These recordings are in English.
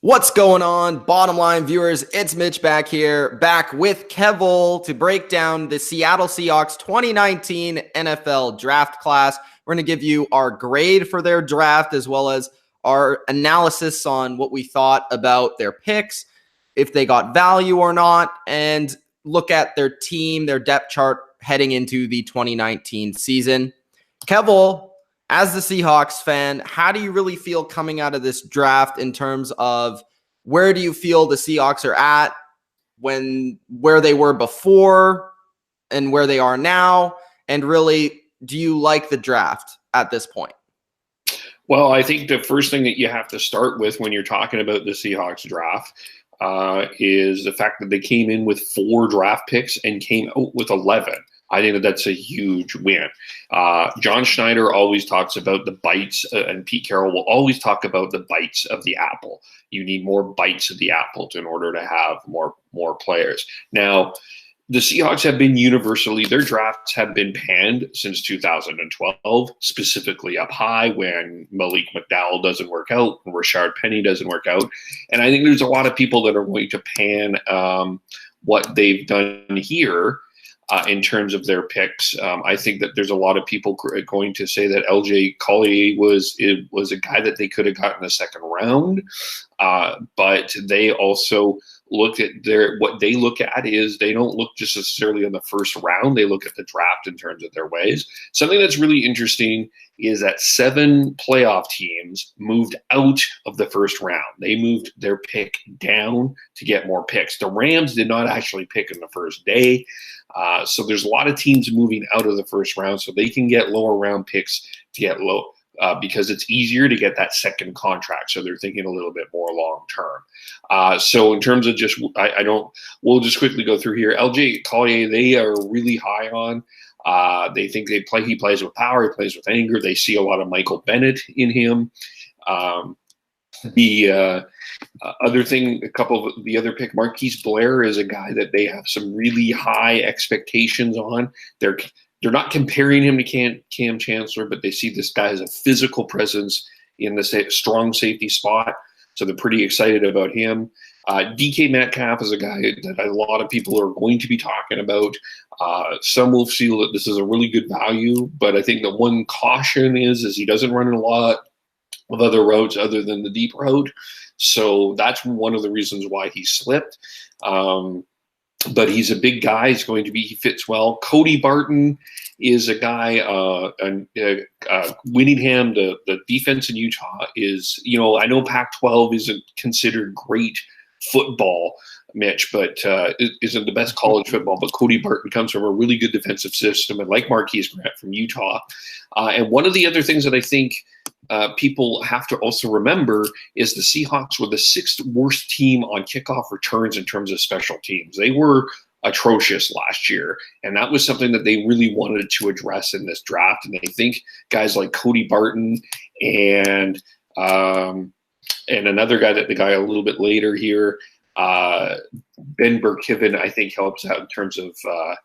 What's going on, bottom line viewers? It's Mitch back here, back with Kevil to break down the Seattle Seahawks 2019 NFL draft class. We're going to give you our grade for their draft as well as our analysis on what we thought about their picks, if they got value or not, and look at their team, their depth chart heading into the 2019 season. Kevil, as the Seahawks fan, how do you really feel coming out of this draft in terms of where do you feel the Seahawks are at where they were before and where they are now? And really, do you like the draft at this point? Well, I think the first thing that you have to start with when you're talking about the Seahawks draft is the fact that they came in with 4 draft picks and came out with 11. I think that's a huge win. John Schneider always talks about the bites, and Pete Carroll will always talk about the bites of the apple. You need more bites of the apple in order to have more players. Now, the Seahawks have been universally, their drafts have been panned since 2012, specifically up high when Malik McDowell doesn't work out, and Rashard Penny doesn't work out. And I think there's a lot of people that are going to pan what they've done here. In terms of their picks, I think that there's a lot of people going to say that LJ Collier was a guy that they could have gotten in the second round, but they also look at what they look at is they don't look just necessarily in the first round. They look at the draft in terms of their ways. Something that's really interesting is that 7 playoff teams moved out of the first round. They moved their pick down to get more picks. The Rams did not actually pick in the first day. So there's a lot of teams moving out of the first round so they can get lower round picks to get low because it's easier to get that second contract. So they're thinking a little bit more long term. So in terms of just, we'll just quickly go through here. LJ Collier, they are really high on. They think he plays with power, he plays with anger. They see a lot of Michael Bennett in him. Other thing, a couple of the other pick, Marquise Blair is a guy that they have some really high expectations on. They're not comparing him to Cam Chancellor, but they see this guy as a physical presence in the strong safety spot. So they're pretty excited about him. DK Metcalf is a guy that a lot of people are going to be talking about. Some will feel that this is a really good value, but I think the one caution is he doesn't run a lot of other routes other than the deep road. So that's one of the reasons why he slipped. But he's a big guy. He fits well. Cody Barton is a guy, Winningham, the defense in Utah is, I know Pac-12 isn't considered great football, Mitch, but isn't the best college football. But Cody Barton comes from a really good defensive system, and like Marquise Grant from Utah. And one of the other things that I think people have to also remember is the Seahawks were the 6th worst team on kickoff returns in terms of special teams. They were atrocious last year, and that was something that they really wanted to address in this draft. And they think guys like Cody Barton and another guy a little bit later here, Ben Burkiven, I think helps out in terms of,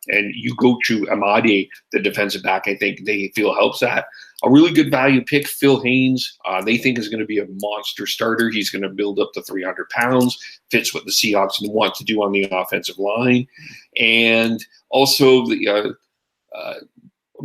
and Ugochu Amadi, the defensive back, I think they feel helps that. A really good value pick, Phil Haynes, they think is going to be a monster starter. He's going to build up to 300 pounds, fits what the Seahawks want to do on the offensive line. And also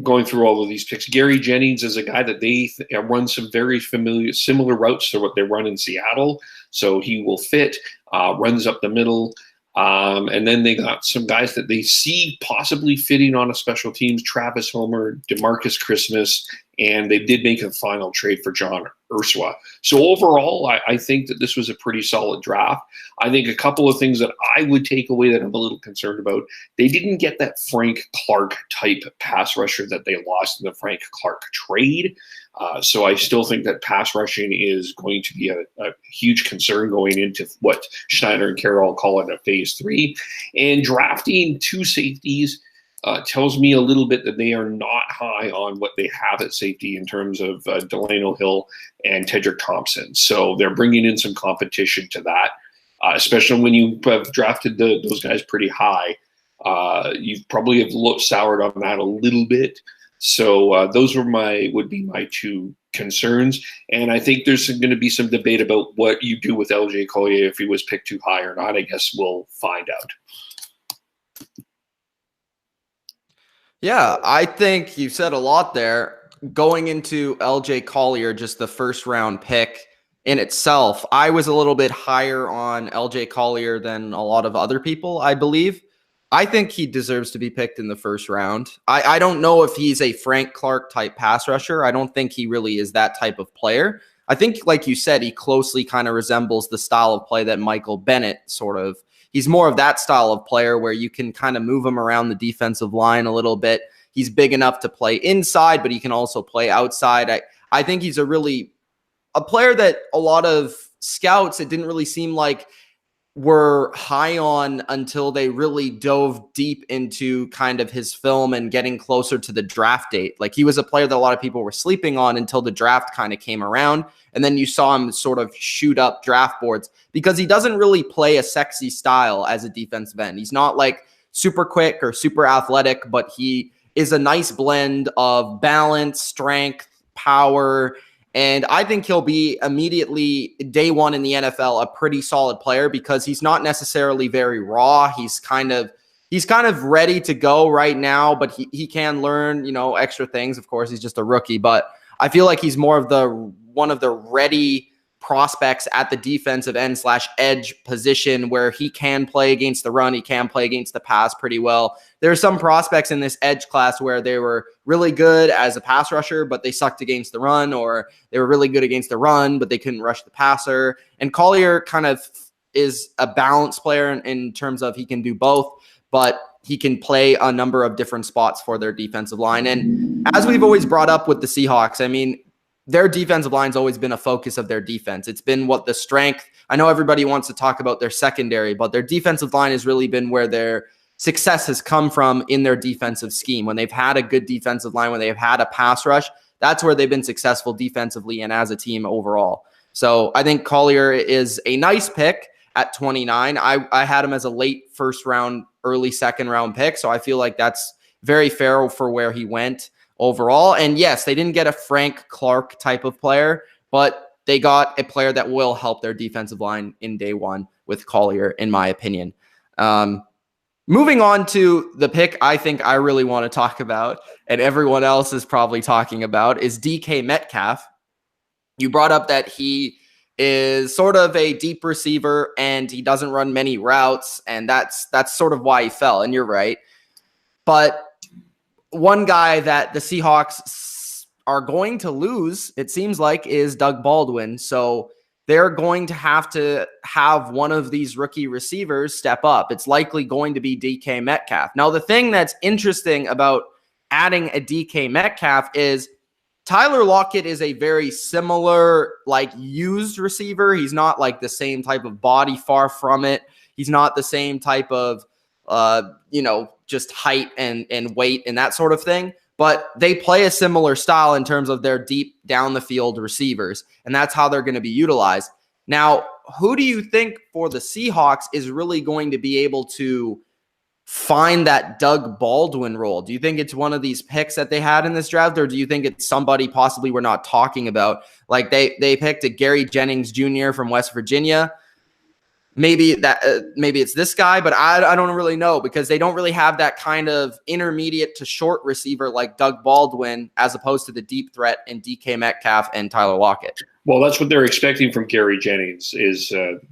going through all of these picks, Gary Jennings is a guy that they run some very similar routes to what they run in Seattle. So he will fit, runs up the middle. And then they got some guys that they see possibly fitting on a special teams, Travis Homer, DeMarcus Christmas, and they did make a final trade for John Ursua. So overall, I think that this was a pretty solid draft. I think a couple of things that I would take away that I'm a little concerned about, they didn't get that Frank Clark type pass rusher that they lost in the Frank Clark trade. So I still think that pass rushing is going to be a huge concern going into what Schneider and Carroll call it a phase 3. And drafting 2 safeties tells me a little bit that they are not high on what they have at safety in terms of Delano Hill and Tedrick Thompson. So they're bringing in some competition to that, especially when you have drafted those guys pretty high. You probably have soured on that a little bit. So those would be my 2 concerns. And I think there's going to be some debate about what you do with LJ Collier if he was picked too high or not. I guess we'll find out. Yeah, I think you said a lot there. Going into LJ Collier, just the first round pick in itself, I was a little bit higher on LJ Collier than a lot of other people, I believe. I think he deserves to be picked in the first round. I don't know if he's a Frank Clark type pass rusher. I don't think he really is that type of player. I think, like you said, he closely kind of resembles the style of play that Michael Bennett sort of. He's more of that style of player where you can kind of move him around the defensive line a little bit. He's big enough to play inside, but he can also play outside. I think he's a player that a lot of scouts, it didn't really seem like were high on until they really dove deep into kind of his film and getting closer to the draft date. Like, he was a player that a lot of people were sleeping on until the draft kind of came around. And then you saw him sort of shoot up draft boards because he doesn't really play a sexy style as a defensive end. He's not like super quick or super athletic, but he is a nice blend of balance, strength, power. And I think he'll be immediately day one in the NFL a pretty solid player because he's not necessarily very raw. He's kind of ready to go right now, but he can learn, extra things. Of course, he's just a rookie, but I feel like he's more of one of the ready prospects at the defensive end / edge position where he can play against the run. He can play against the pass pretty well. There are some prospects in this edge class where they were really good as a pass rusher, but they sucked against the run, or they were really good against the run, but they couldn't rush the passer. And Collier kind of is a balanced player in terms of he can do both, but he can play a number of different spots for their defensive line. And as we've always brought up with the Seahawks, I mean, their defensive line's always been a focus of their defense. It's been what the strength. I know everybody wants to talk about their secondary, but their defensive line has really been where their success has come from in their defensive scheme. When they've had a good defensive line, when they've had a pass rush, that's where they've been successful defensively and as a team overall. So I think Collier is a nice pick at 29. I had him as a late first round, early second round pick. So I feel like that's very fair for where he went overall. And yes, they didn't get a Frank Clark type of player, but they got a player that will help their defensive line in day one with Collier, in my opinion. Moving on to the pick I think I really want to talk about, and everyone else is probably talking about, is DK Metcalf. You brought up that he is sort of a deep receiver and he doesn't run many routes, and that's sort of why he fell, and you're right. But one guy that the Seahawks are going to lose, it seems like, is Doug Baldwin. So they're going to have one of these rookie receivers step up. It's likely going to be DK Metcalf. Now, the thing that's interesting about adding a DK Metcalf is Tyler Lockett is a very similar, used receiver. He's not like the same type of body, far from it. He's not the same type of, just height and weight and that sort of thing. But they play a similar style in terms of their deep down the field receivers. And that's how they're going to be utilized. Now, who do you think for the Seahawks is really going to be able to find that Doug Baldwin role? Do you think it's one of these picks that they had in this draft, or do you think it's somebody possibly we're not talking about? Like they picked a Gary Jennings Jr. from West Virginia. Maybe it's this guy, but I don't really know because they don't really have that kind of intermediate to short receiver like Doug Baldwin, as opposed to the deep threat in DK Metcalf and Tyler Lockett. Well, that's what they're expecting from Gary Jennings.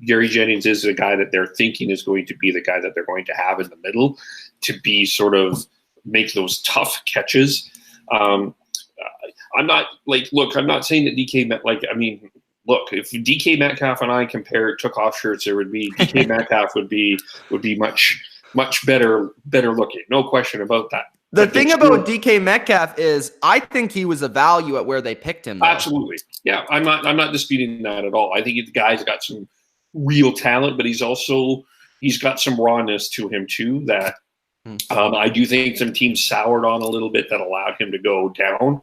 Gary Jennings is the guy that they're thinking is going to be the guy that they're going to have in the middle to be sort of make those tough catches. I'm not saying that DK Metcalf, look, if DK Metcalf and I took off shirts, there would be DK Metcalf would be much better looking. No question about that. The thing about DK Metcalf is I think he was a value at where they picked him, though. Absolutely. Yeah, I'm not disputing that at all. I think the guy's got some real talent, but he's got some rawness to him too that I do think some teams soured on a little bit that allowed him to go down.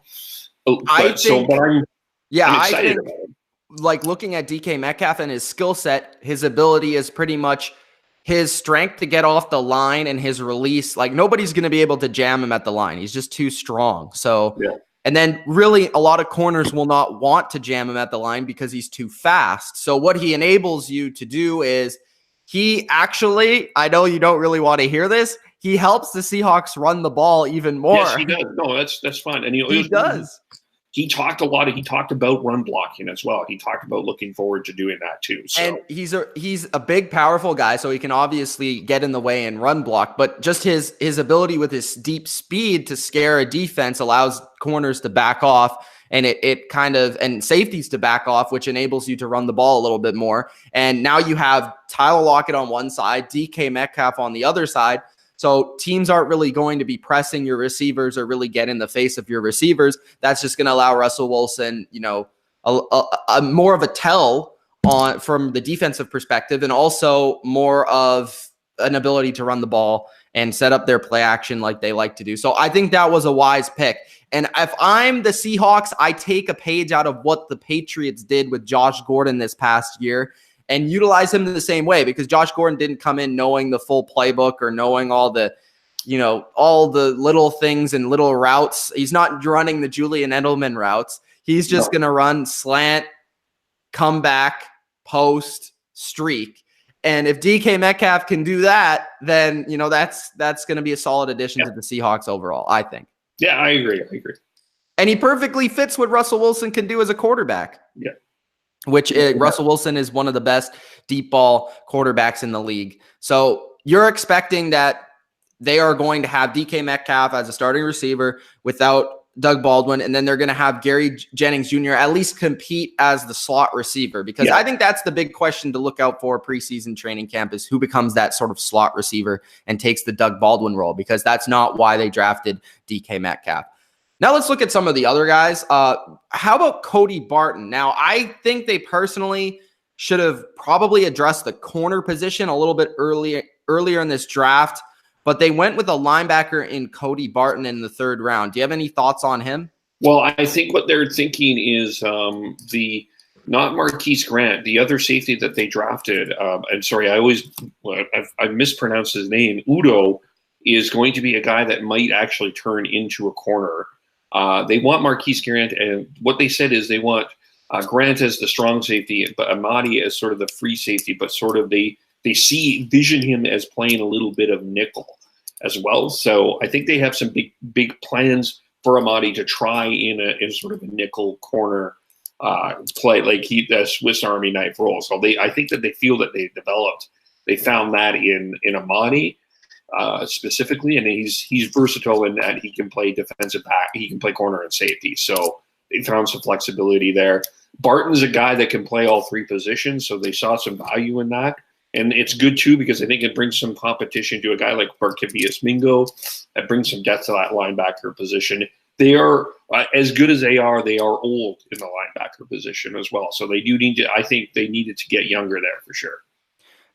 I'm excited about him. Like looking at DK Metcalf and his skill set, his ability is pretty much his strength to get off the line and his release. Like nobody's going to be able to jam him at the line. He's just too strong. So, And then really a lot of corners will not want to jam him at the line because he's too fast. So what he enables you to do is he actually, I know you don't really want to hear this, he helps the Seahawks run the ball even more. Yes, he does. No, that's fine. And he does. He talked about run blocking as well. He talked about looking forward to doing that too. So. And he's a big, powerful guy, so he can obviously get in the way and run block. But just his ability with his deep speed to scare a defense allows corners to back off, and and safeties to back off, which enables you to run the ball a little bit more. And now you have Tyler Lockett on one side, DK Metcalf on the other side. So teams aren't really going to be pressing your receivers or really get in the face of your receivers. That's just going to allow Russell Wilson, a more of a tell from the defensive perspective, and also more of an ability to run the ball and set up their play action like they like to do. So I think that was a wise pick. And if I'm the Seahawks, I take a page out of what the Patriots did with Josh Gordon this past year and utilize him in the same way, because Josh Gordon didn't come in knowing the full playbook or knowing all the little things and little routes. He's not running the Julian Edelman routes. He's just going to run slant, come back, post, streak. And if DK Metcalf can do that, then, that's going to be a solid addition to the Seahawks overall, I think. Yeah, I agree. And he perfectly fits what Russell Wilson can do as a quarterback. Yeah. Which Russell Wilson is one of the best deep ball quarterbacks in the league. So you're expecting that they are going to have DK Metcalf as a starting receiver without Doug Baldwin, and then they're going to have Gary Jennings Jr. at least compete as the slot receiver, because I think that's the big question to look out for preseason training camp is who becomes that sort of slot receiver and takes the Doug Baldwin role, because that's not why they drafted DK Metcalf. Now let's look at some of the other guys. How about Cody Barton? Now, I think they personally should have probably addressed the corner position a little bit earlier in this draft, but they went with a linebacker in Cody Barton in the 3rd round. Do you have any thoughts on him? Well, I think what they're thinking is not Marquise Grant, the other safety that they drafted. I'm sorry, I mispronounced his name. Udo is going to be a guy that might actually turn into a corner. They want Marquise Grant, and what they said is they want Grant as the strong safety, but Amadi as sort of the free safety, but sort of they vision him as playing a little bit of nickel as well. So I think they have some big plans for Amadi to try in sort of a nickel corner play, like the Swiss Army knife role. So I think that they feel that they found that in Amadi. Specifically, and he's versatile in that he can play defensive back, he can play corner and safety. So they found some flexibility there. Barton's a guy that can play all 3 positions, so they saw some value in that. And it's good too, because I think it brings some competition to a guy like Barkevius Mingo. That brings some depth to that linebacker position. They are as good as they are old in the linebacker position as well. So they do need to. I think they needed to get younger there for sure.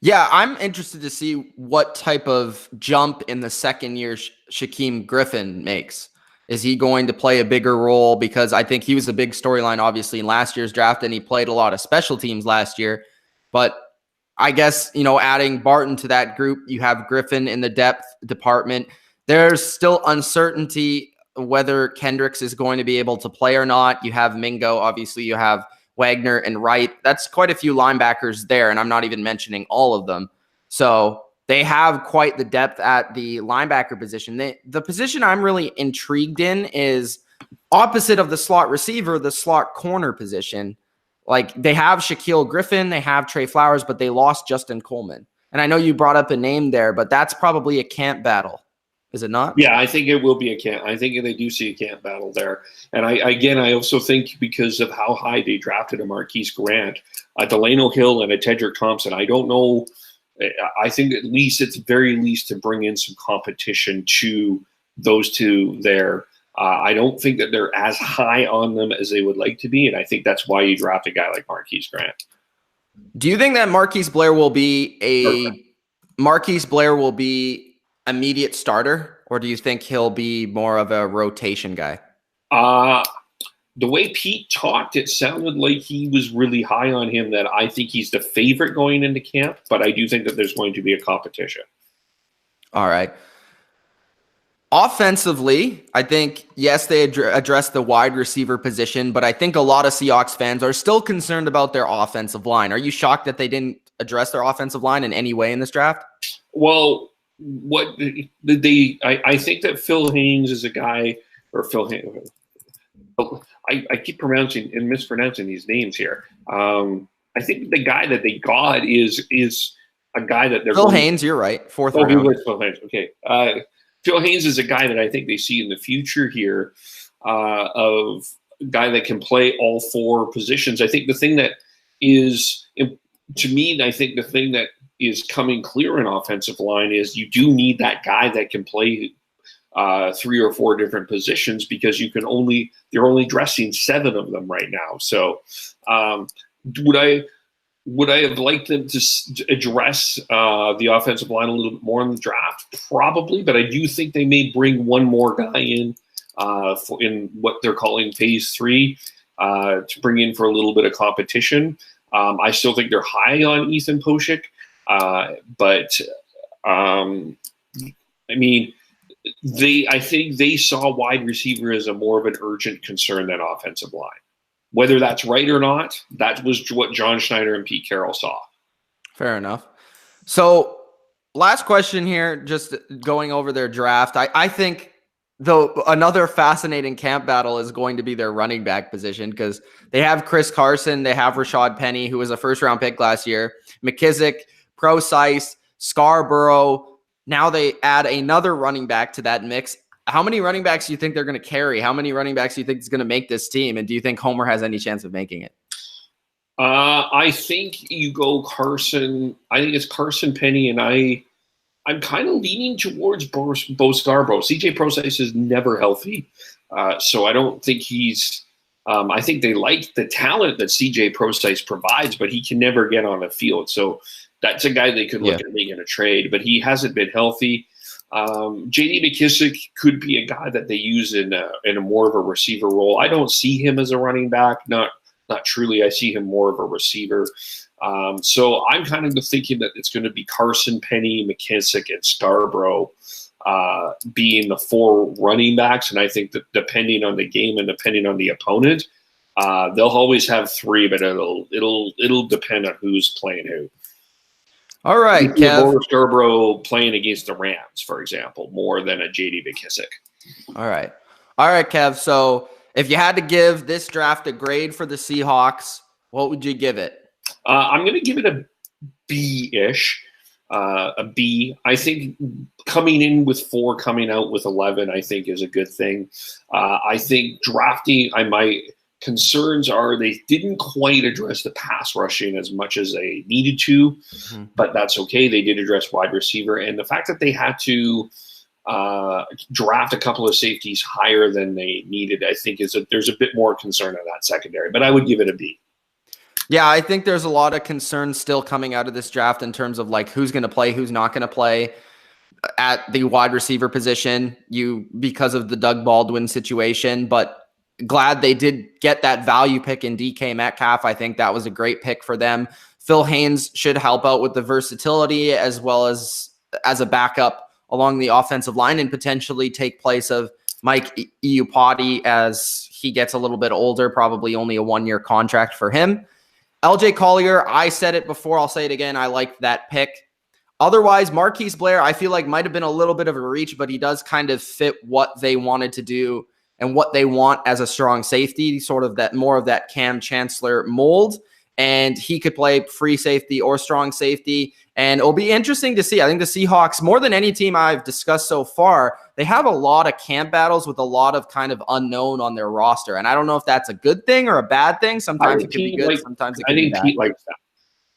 Yeah, I'm interested to see what type of jump in the 2nd year Shaquem Griffin makes. Is he going to play a bigger role? Because I think he was a big storyline, obviously, in last year's draft, and he played a lot of special teams last year. But I guess, adding Barton to that group, you have Griffin in the depth department. There's still uncertainty whether Kendricks is going to be able to play or not. You have Mingo, obviously, you have Wagner and Wright. That's quite a few linebackers there, and I'm not even mentioning all of them. So they have quite the depth at the linebacker position. The position I'm really intrigued in is opposite of the slot receiver, the slot corner position. Like, they have Shaquille Griffin, they have Trey Flowers, but they lost Justin Coleman. And I know you brought up a name there, but that's probably a camp battle. Is it not? Yeah, I think it will be a camp. I think they do see a camp battle there. And I also think because of how high they drafted a Marquise Grant, Delano Hill and a Tedrick Thompson, I don't know. I think at very least to bring in some competition to those two there. I don't think that they're as high on them as they would like to be. And I think that's why you draft a guy like Marquise Grant. Do you think that Marquise Blair will be immediate starter, or do you think he'll be more of a rotation guy? The way Pete talked, it sounded like he was really high on him, that I think he's the favorite going into camp, but I do think that there's going to be a competition. All right. Offensively, I think, yes, they addressed the wide receiver position, but I think a lot of Seahawks fans are still concerned about their offensive line. Are you shocked that they didn't address their offensive line in any way in this draft? Well, what did they? I think that Phil Haynes is a guy, or Phil Haynes. I keep pronouncing and mispronouncing these names here. I think the guy that they got is a guy that they're Phil Haynes. You're right, fourth round. round. Phil Haynes. Okay. Phil Haynes is a guy that I think they see in the future here, of a guy that can play all four positions. I think the thing that is, to me, I think the thing that is coming clear in offensive line is you do need that guy that can play 3 or 4 different positions, because they're only dressing 7 of them right now. So would I have liked them to address the offensive line a little bit more in the draft? Probably, but I do think they may bring one more guy in in what they're calling phase 3 to bring in for a little bit of competition. I still think they're high on Ethan Poshik, but I mean, I think they saw wide receiver as a more of an urgent concern than offensive line. Whether that's right or not, that was what John Schneider and Pete Carroll saw. Fair enough. So last question here, just going over their draft. I think, though, another fascinating camp battle is going to be their running back position, because they have Chris Carson, they have Rashad Penny, who was a first-round pick last year, McKissick, Procise, Scarborough. Now they add another running back to that mix. How many running backs do you think they're going to carry? How many running backs do you think is going to make this team? And do you think Homer has any chance of making it? I think you go Carson. I think it's Carson, Penny, and I'm kind of leaning towards Bo Scarborough. CJ Procise is never healthy, so I don't think he's I think they like the talent that CJ Procise provides, but he can never get on the field. So that's a guy they could look at making a trade, but he hasn't been healthy. J.D. McKissick could be a guy that they use in a more of a receiver role. I don't see him as a running back, not truly. I see him more of a receiver. So I'm kind of thinking that it's going to be Carson, Penny, McKissick, and Scarborough being the 4 running backs. And I think that depending on the game and depending on the opponent, they'll always have 3, but it'll depend on who's playing who. All right, Kev. Scarborough playing against the Rams, for example, more than a J.D. McKissick. All right, Kev. So if you had to give this draft a grade for the Seahawks, what would you give it? I'm going to give it a B-ish, a B. I think coming in with 4, coming out with 11, I think is a good thing. I think drafting, my concerns are they didn't quite address the pass rushing as much as they needed to, but that's okay. They did address wide receiver, and the fact that they had to draft a couple of safeties higher than they needed, I think there's a bit more concern on that secondary, but I would give it a B. Yeah, I think there's a lot of concerns still coming out of this draft in terms of like who's going to play, who's not going to play at the wide receiver position, because of the Doug Baldwin situation, but glad they did get that value pick in DK Metcalf. I think that was a great pick for them. Phil Haynes should help out with the versatility as well as a backup along the offensive line and potentially take place of Mike Iupati as he gets a little bit older, probably only a 1-year contract for him. LJ Collier, I said it before, I'll say it again. I liked that pick. Otherwise, Marquise Blair, I feel like might have been a little bit of a reach, but he does kind of fit what they wanted to do and what they want as a strong safety, sort of that more of that Cam Chancellor mold. And he could play free safety or strong safety. And it'll be interesting to see. I think the Seahawks, more than any team I've discussed so far, they have a lot of camp battles with a lot of kind of unknown on their roster. And I don't know if that's a good thing or a bad thing. Sometimes it can be good. Sometimes it can be bad. I think Pete likes that.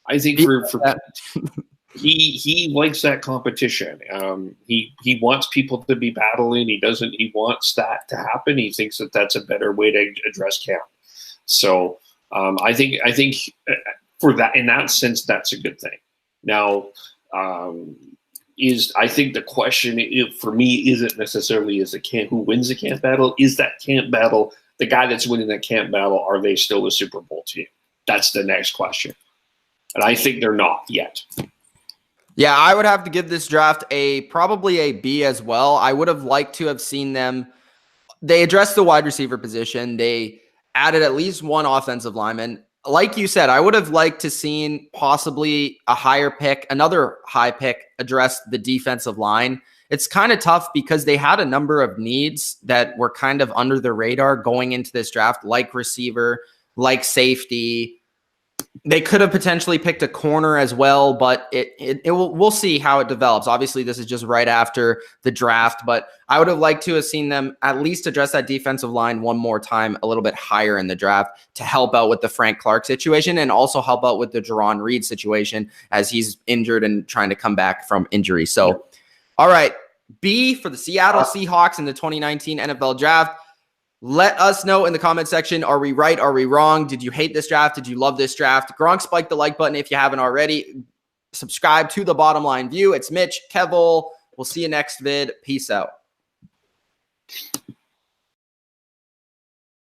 I think he likes that competition. He wants people to be battling. He wants that to happen. He thinks that that's a better way to address camp. So I think for that, in that sense, that's a good thing. Now, I think the question for me isn't necessarily who wins the camp battle. Is that camp battle the guy that's winning that camp battle? Are they still a Super Bowl team? That's the next question. And I think they're not yet. Yeah, I would have to give this draft probably a B as well. I would have liked to have seen them. They addressed the wide receiver position. They added at least one offensive lineman. Like you said, I would have liked to seen possibly a higher pick, another high pick address the defensive line. It's kind of tough because they had a number of needs that were kind of under the radar going into this draft, like receiver, like safety. They could have potentially picked a corner as well, but we'll see how it develops. Obviously, this is just right after the draft, but I would have liked to have seen them at least address that defensive line one more time, a little bit higher in the draft to help out with the Frank Clark situation and also help out with the Jerron Reed situation as he's injured and trying to come back from injury. So, all right, B for the Seattle Seahawks in the 2019 NFL Draft. Let us know in the comment section. Are we right? Are we wrong? Did you hate this draft? Did you love this draft? Gronk, spike the like button if you haven't already. Subscribe to The Bottom Line View. It's Mitch, Kevil. We'll see you next vid. Peace out.